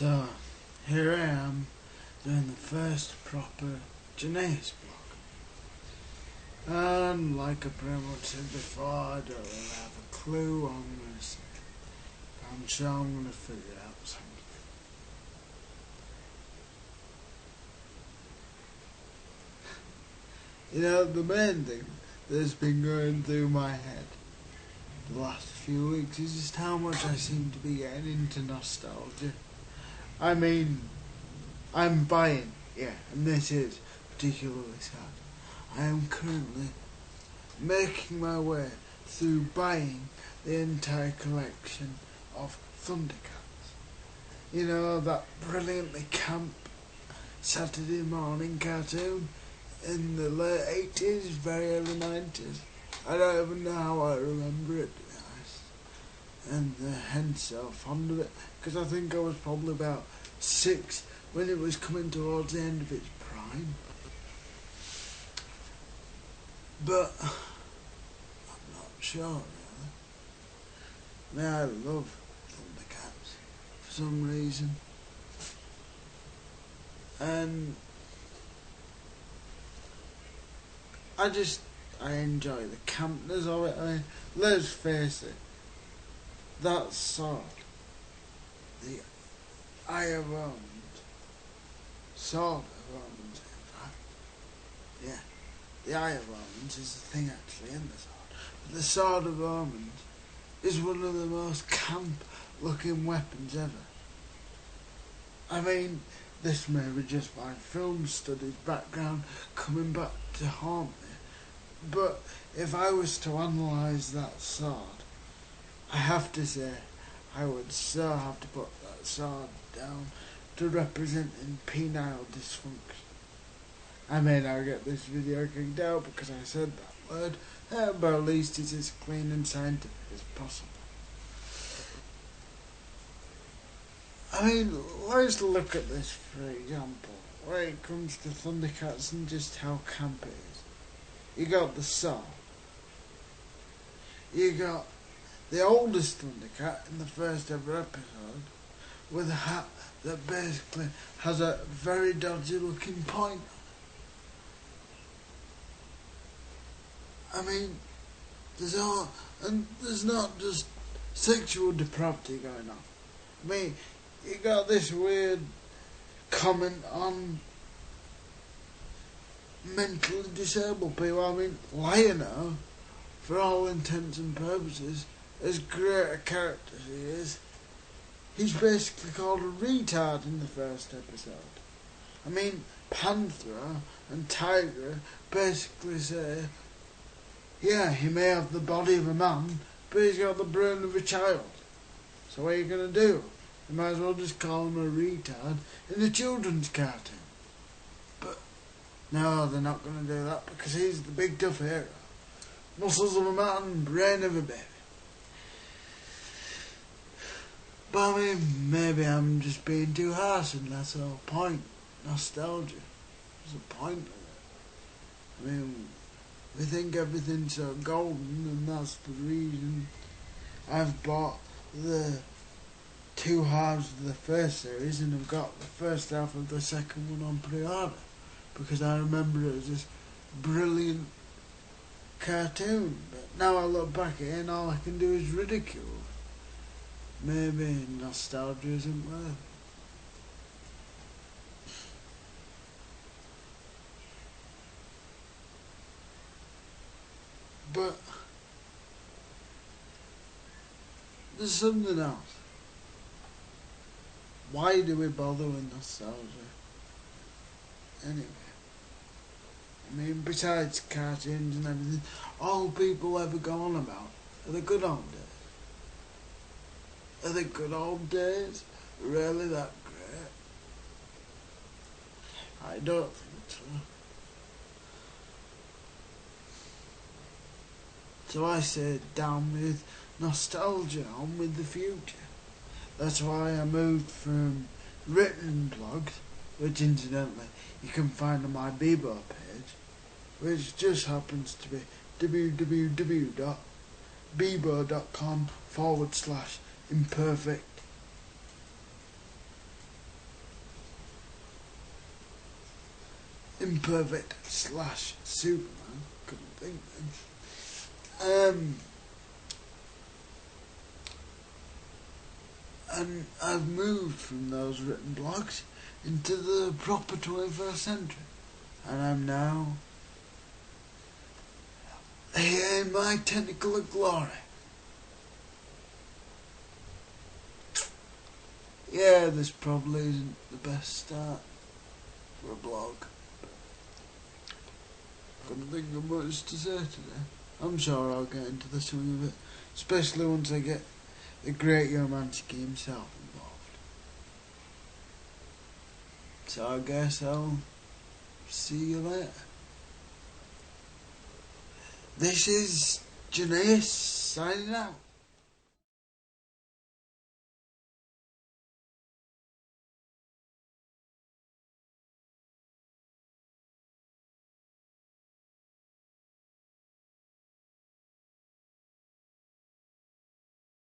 So, here I am, doing the first proper Jonaus blog. And like I pretty much said before, I don't really have a clue what I'm going to say. But I'm sure I'm going to figure out something. You know, the main thing that's been going through my head the last few weeks is just how much I seem to be getting into nostalgia. I mean, I'm buying, and this is particularly sad. I am currently making my way through buying the entire collection of Thundercats. You know, that brilliantly camp Saturday morning cartoon in the late 80s, very early 90s. I don't even know how I remember it, to be honest. And hence so fond of it, because I think I was probably about 6 when it was coming towards the end of its prime. But I'm not sure, really. I mean, I love Thundercats for some reason. And I enjoy the campness of it. I mean, let's face it, that sword, the Eye of Omens, sword of Omens, in fact. Yeah, the Eye of Omens is the thing actually in the sword. But the Sword of Omens is one of the most camp-looking weapons ever. I mean, this may be just my film studies background coming back to haunt me. But if I was to analyse that sword, I have to say I would so have to put that sword down to representing penile dysfunction. I may now get this video kicked out because I said that word, but at least it's as clean and scientific as possible. I mean, let's look at this for example, when it comes to Thundercats and just how camp it is. You got the sword. You got the oldest Thundercat in the first ever episode with a hat that basically has a very dodgy looking point on it. I mean, there's not just sexual depravity going on. I mean, you got this weird comment on mentally disabled people. I mean, Lionel, for all intents and purposes, as great a character as he is, he's basically called a retard in the first episode. I mean, Panther and Tiger basically say, yeah, he may have the body of a man, but he's got the brain of a child. So what are you going to do? You might as well just call him a retard in a children's cartoon. But no, they're not going to do that because he's the big tough hero. Muscles of a man, brain of a baby. But I mean, maybe I'm just being too harsh and that's the whole point. Nostalgia. What's the point of it? I mean, we think everything's so golden and that's the reason I've bought the 2 halves of the first series and I've got the first half of the second one on pre-order. Because I remember it as this brilliant cartoon. But now I look back at it and all I can do is ridicule it. Maybe nostalgia isn't worth it. But there's something else. Why do we bother with nostalgia? Anyway. I mean, besides cartoons and everything, all people ever go on about are the good old days. Are the good old days really that great? I don't think so. So I say down with nostalgia, on with the future. That's why I moved from written blogs, which incidentally you can find on my Bebo page, which just happens to be www.bebo.com/imperfect imperfect / Superman. Couldn't think then. And I've moved from those written blogs into the proper 21st century. And I'm now here in my technical glory. Yeah, this probably isn't the best start for a blog. Couldn't think of much to say today. I'm sure I'll get into the swing of it, especially once I get the great Romantic himself involved. So I guess I'll see you later. This is Jonaus signing out.